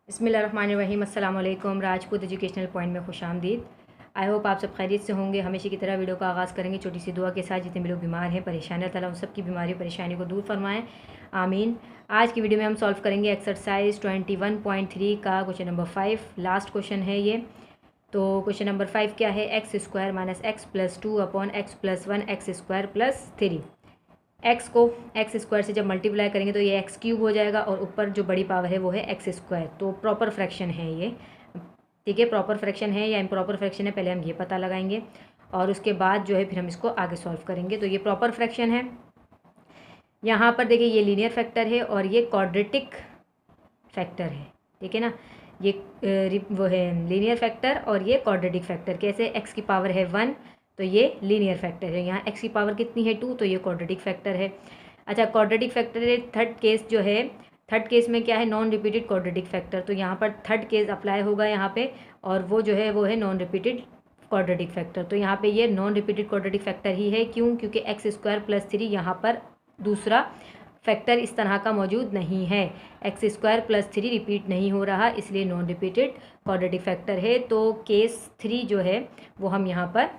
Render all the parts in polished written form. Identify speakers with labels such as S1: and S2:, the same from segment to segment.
S1: बिस्मिल्लाहिर्रहमानिर्रहीम। अस्सलाम वालेकुम। राजपूत एजुकेशनल पॉइंट में खुशामदीद। आई होप आप सब खैरियत से होंगे। हमेशा की तरह वीडियो का आगाज़ करेंगे छोटी सी दुआ के साथ। जितने भी लोग बीमार हैं, परेशान है, ताला उन सब की बीमारी परेशानी को दूर फरमाएं, आमीन। आज की वीडियो में हम सॉल्व करेंगे एक्सरसाइज 21.3 का क्वेश्चन नंबर 5। लास्ट क्वेश्चन है ये। तो क्वेश्चन नंबर 5 क्या है? X square minus x plus 2 upon x plus 1 x square plus 3। X को एक्स स्क्वायर से जब मल्टीप्लाई करेंगे तो ये एक्स क्यूब हो जाएगा और ऊपर जो बड़ी पावर है वो है एक्स स्क्वायर। तो प्रॉपर फ्रैक्शन है ये, ठीक है। प्रॉपर फ्रैक्शन है या इम्प्रॉपर फ्रैक्शन है, पहले हम ये पता लगाएंगे और उसके बाद जो है फिर हम इसको आगे सॉल्व करेंगे। तो ये प्रॉपर फ्रैक्शन है। यहाँ पर देखिए ये लीनियर फैक्टर है और ये क्वाड्रेटिक फैक्टर है, ठीक है ना। ये वो है लीनियर फैक्टर और ये क्वाड्रेटिक फैक्टर। कैसे? एक्स की पावर है 1 तो ये लीनियर फैक्टर है। यहाँ एक्स की पावर कितनी है 2 तो ये क्वाड्रेटिक फैक्टर है। अच्छा, क्वाड्रेटिक फैक्टर है। थर्ड केस जो है, थर्ड केस में क्या है? Non repeated quadratic factor. तो यहाँ पर थर्ड केस अप्लाई होगा यहाँ पे, और वो जो है वो है नॉन रिपीटेड क्वाड्रेटिक फैक्टर। तो यहाँ पे ये नॉन रिपीटेड क्वाड्रेटिक फैक्टर ही है। क्यों? क्योंकि एक्स स्क्वायर प्लस 3 यहाँ पर दूसरा फैक्टर इस तरह का मौजूद नहीं है। एक्स स्क्वायर प्लस 3 रिपीट नहीं हो रहा, इसलिए नॉन रिपीटेड क्वाड्रेटिक फैक्टर है। तो केस 3 जो है वो हम यहाँ पर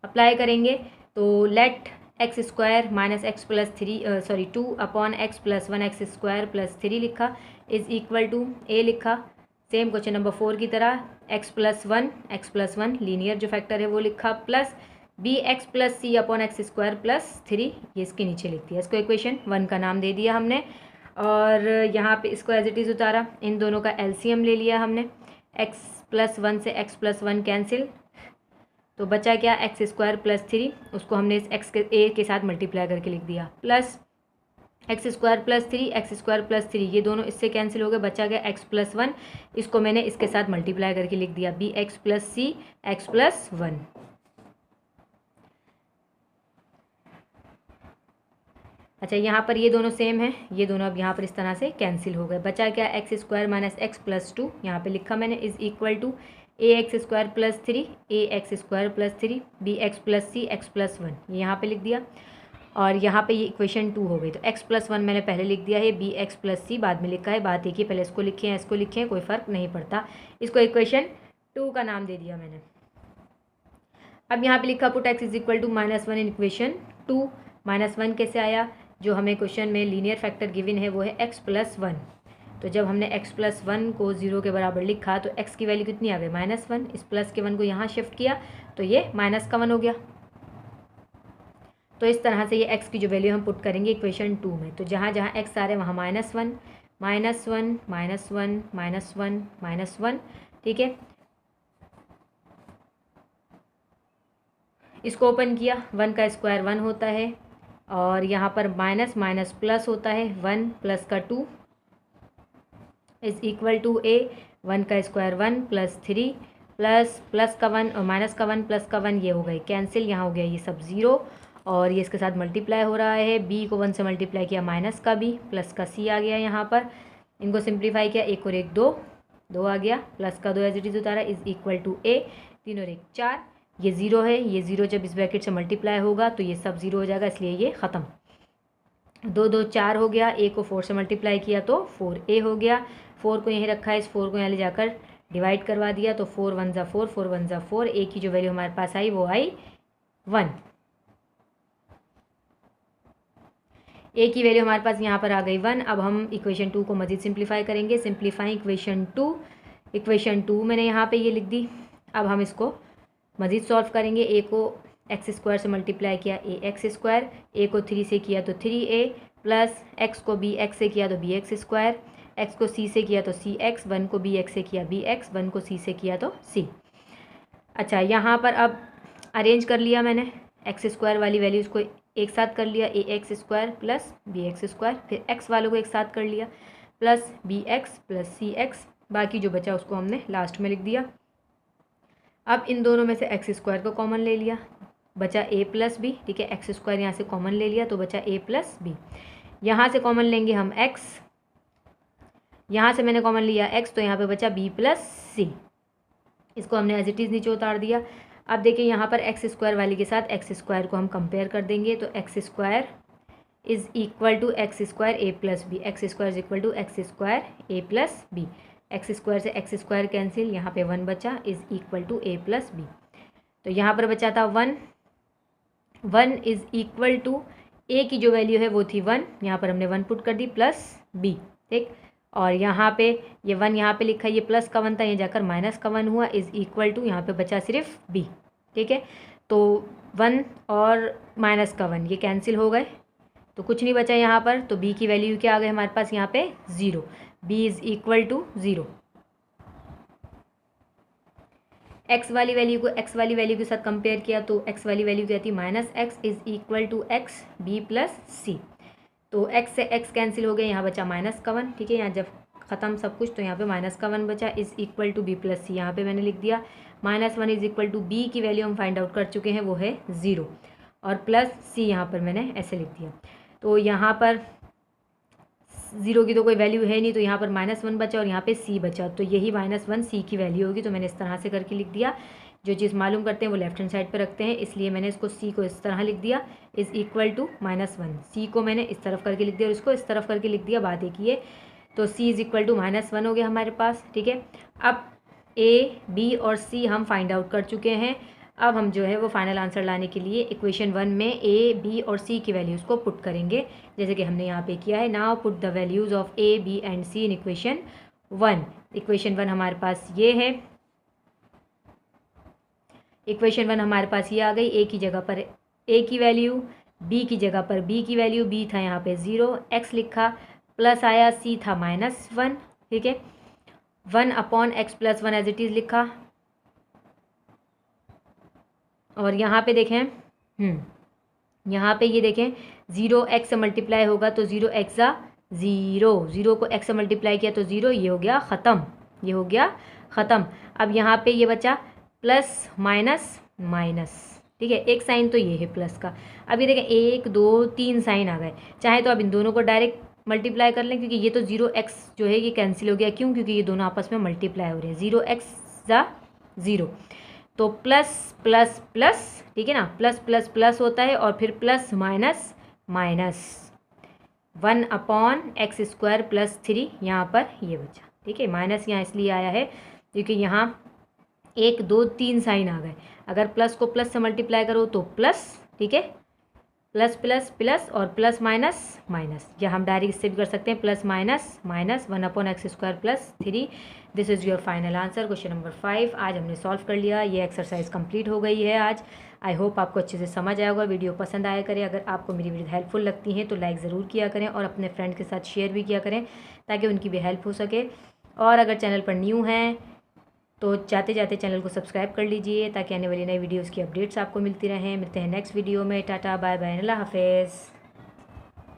S1: अप्लाई करेंगे। तो let x square minus x plus 2 upon x plus 1 x square plus 3 लिखा इज़ इक्वल टू ए लिखा। सेम क्वेश्चन नंबर 4 की तरह एक्स प्लस 1 लीनियर जो फैक्टर है वो लिखा, प्लस बी एक्स प्लस सी अपॉन एक्स स्क्वायर प्लस 3 ये इसके नीचे लिख दिया। इसको इक्वेशन 1 का नाम दे दिया हमने और यहाँ पे इसको एज इट इज़ उतारा। इन दोनों का एलसीएम ले लिया हमने। एक्स प्लस 1 से एक्स प्लस 1 कैंसिल, तो बचा क्या? एक्स स्क्वायर प्लस 3, उसको हमने इस एक्स के ए के साथ मल्टीप्लाई करके लिख दिया, plus x square plus 3 x square plus 3 ये दोनों इससे कैंसिल हो गए, बचा गया एक्स प्लस 1, इसको मैंने इसके साथ मल्टीप्लाई करके लिख दिया बी एक्स प्लस सी एक्स प्लस 1। अच्छा, यहाँ पर ये दोनों सेम है, ये दोनों अब यहाँ पर इस तरह से कैंसिल हो गए। बचा क्या? X square minus x plus 2 यहाँ पे लिखा मैंने is equal to a x square plus 3 a x square plus 3 b x plus C x plus 1 ये यहाँ पे लिख दिया। और यहाँ पे ये इक्वेशन 2 हो गई। तो एक्स प्लस 1 मैंने पहले लिख दिया है, बी एक्स प्लस सी बाद में लिखा है। बात देखिए, पहले इसको लिखे हैं इसको लिखे हैं, कोई फ़र्क नहीं पड़ता। इसको इक्वेशन 2 का नाम दे दिया मैंने। अब यहाँ पे लिखा put x is equal to -1 in equation 2। -1 कैसे आया? जो हमें क्वेश्चन में लीनियर फैक्टर गिवन है वो है एक्स प्लस 1। तो जब हमने x प्लस 1 को 0 के बराबर लिखा तो x की वैल्यू कितनी आ गई? -1। इस प्लस के 1 को यहाँ शिफ्ट किया तो ये माइनस का 1 हो गया। तो इस तरह से ये x की जो वैल्यू हम पुट करेंगे इक्वेशन 2 में, तो जहाँ जहाँ x आ रहे हैं वहाँ -1 -1 -1 -1 -1, ठीक है। इसको ओपन किया, 1 का स्क्वायर 1 होता है और यहाँ पर माइनस माइनस प्लस होता है, 1 प्लस का 2 इज़ इक्वल टू ए। 1 का स्क्वायर 1 प्लस 3 प्लस का 1 और माइनस का 1 प्लस का 1 ये हो गई कैंसिल, यहाँ हो गया ये सब 0 और ये इसके साथ मल्टीप्लाई हो रहा है। बी को 1 से मल्टीप्लाई किया माइनस का बी प्लस का सी आ गया। यहाँ पर इनको सिंप्लीफाई किया, 1 और 1 2 आ गया, प्लस का 2 एज इट इज़ उतारा इज़ इक्वल टू ए। 3 और 1 4, ये 0 है, ये 0 जब इस ब्रैकेट से मल्टीप्लाई होगा तो ये सब 0 हो जाएगा, इसलिए ये ख़त्म। 2 2 4 हो गया, ए को 4 से मल्टीप्लाई किया तो 4a हो गया। 4 को यहीं रखा है, इस 4 को यहाँ ले जाकर डिवाइड करवा दिया तो 4 1 ज़ा 4 4 1 ज़ा 4, ए की जो वैल्यू हमारे पास आई वो आई 1। ए की वैल्यू हमारे पास यहाँ पर आ गई 1। अब हम इक्वेशन 2 को मज़ीद सिंप्लीफाई करेंगे। सिंप्लीफाई इक्वेशन 2 मैंने यहाँ पे ये लिख दी। अब हम इसको मज़ीद सॉल्व करेंगे। ए को एक्स स्क्वायर से मल्टीप्लाई किया ए एक्स स्क्वायर, ए को 3 से किया तो 3a प्लस एक्स को बी एक्स से किया तो बी एक्स स्क्वायर, एक्स को सी से किया तो सी एक्स, 1 को बी एक्स से किया बी एक्स, 1 को सी से किया तो सी। अच्छा, यहाँ पर अब अरेंज कर लिया मैंने एक्स स्क्वायर वाली वैल्यूज़ को एक साथ कर लिया, A x square plus B x square, फिर एक्स वालों को एक साथ कर लिया प्लस बी एक्स प्लस सी एक्स, बाकी जो बचा उसको हमने लास्ट में लिख दिया। अब इन दोनों में से एक्स स्क्वायर को कॉमन ले लिया, बचा a प्लस बी, ठीक है। एक्स स्क्वायर यहाँ से कॉमन ले लिया तो बचा a प्लस बी। यहाँ से कॉमन लेंगे हम x, यहाँ से मैंने कॉमन लिया x तो यहाँ पे बचा b प्लस सी, इसको हमने एज इट इज़ नीचे उतार दिया। अब देखिए यहाँ पर एक्स स्क्वायर वाली के साथ एक्स स्क्वायर को हम कंपेयर कर देंगे तो x square is equal to x square a plus B, x square is equal to x square a plus B. X square से एक्स स्क्वायर कैंसिल, यहाँ पे 1 बचा, is equal to a plus b. तो यहाँ पर बचा था 1, 1 is equal to ए की जो वैल्यू है वो थी 1, यहाँ पर हमने 1 पुट कर दी, प्लस बी, ठीक। और यहाँ पे ये 1 यहाँ पे लिखा है, ये प्लस का 1 था, ये जाकर माइनस का 1 हुआ, इज़ इक्वल टू यहाँ पे बचा सिर्फ बी, ठीक है। तो 1 और माइनस का 1 ये कैंसिल हो गए, तो कुछ नहीं बचा यहाँ पर। तो बी की वैल्यू क्या आ गई हमारे पास यहाँ पे 0, b is equal to 0। X वाली वैल्यू को एक्स वाली वैल्यू के साथ कंपेयर किया तो एक्स वाली वैल्यू क्या थी, minus X is equal to X B plus C. तो एक्स से एक्स कैंसिल हो गया, यहाँ बचा माइनस का 1, ठीक है। यहाँ जब ख़त्म सब कुछ तो यहाँ पे माइनस का 1 बचा, is equal to B plus C, यहाँ पे मैंने लिख दिया -1 इज़ इक्वल टू बी की वैल्यू हम फाइंड आउट कर चुके हैं, वो है 0, और प्लस सी यहाँ पर मैंने ऐसे लिख दिया। तो यहाँ पर 0 की तो कोई वैल्यू है नहीं, तो यहाँ पर -1 बचा और यहाँ पे c बचा, तो यही -1 c की वैल्यू होगी। तो मैंने इस तरह से करके लिख दिया। जो चीज़ मालूम करते हैं वो लेफ्ट हैंड साइड पर रखते हैं, इसलिए मैंने इसको c को इस तरह लिख दिया, इज़ इक्वल टू -1। c को मैंने इस तरफ करके लिख दिया और इसको इस तरफ करके लिख दिया, बात एक ही है। तो c इज़ इक्वल टू -1 हो गया हमारे पास, ठीक है। अब a, b और c हम फाइंड आउट कर चुके हैं। अब हम जो है वो फाइनल आंसर लाने के लिए इक्वेशन 1 में a, b और c की वैल्यूज़ को पुट करेंगे, जैसे कि हमने यहाँ पे किया है। Now put the values of a, b and c in equation 1। Equation 1 हमारे पास ये है, इक्वेशन 1 हमारे पास ये आ गई। a की जगह पर a की वैल्यू, b की जगह पर b की वैल्यू, b था यहाँ पे 0, x लिखा, प्लस आया, c था -1, ठीक है। 1 upon x plus 1 as it is लिखा, और यहाँ पे देखें, यहाँ पे ये देखें 0 x से मल्टीप्लाई होगा तो 0 x 0, 0 को x से मल्टीप्लाई किया तो 0, ये हो गया ख़त्म, ये हो गया ख़त्म। अब यहाँ पे ये बचा प्लस माइनस माइनस, ठीक है। एक साइन तो ये है प्लस का। अब ये देखें 1 2 3 साइन आ गए, चाहे तो आप इन दोनों को डायरेक्ट मल्टीप्लाई कर लें, क्योंकि ये तो 0x जो है ये कैंसिल हो गया, क्यों, क्योंकि ये दोनों आपस में मल्टीप्लाई हो रहे हैं। 0x 0, तो प्लस प्लस प्लस, ठीक है ना, प्लस प्लस प्लस होता है और फिर plus minus minus, 1 upon x square plus 3 यहाँ पर ये बचा, ठीक है। माइनस यहाँ इसलिए आया है क्योंकि यहाँ 1 2 3 साइन आ गए। अगर प्लस को प्लस से मल्टीप्लाई करो तो प्लस, ठीक है, प्लस प्लस प्लस और प्लस माइनस माइनस, या हम डायरेक्ट इससे भी कर सकते हैं, plus minus minus 1 upon x square plus 3। This is your final answer, question number 5। आज हमने सॉल्व कर लिया, ये एक्सरसाइज कंप्लीट हो गई है आज। आई होप आपको अच्छे से समझ आया होगा। वीडियो पसंद आया करें, अगर आपको मेरी वीडियो हेल्पफुल लगती हैं तो लाइक ज़रूर किया करें और अपने फ्रेंड के साथ शेयर भी किया करें ताकि उनकी भी हेल्प हो सके। और अगर चैनल पर न्यू हैं तो जाते जाते चैनल को सब्सक्राइब कर लीजिए ताकि आने वाली नई वीडियोज़ की अपडेट्स आपको मिलती रहें। मिलते हैं नेक्स्ट वीडियो में। टाटा बाय बाय, अल्लाह हाफिज़।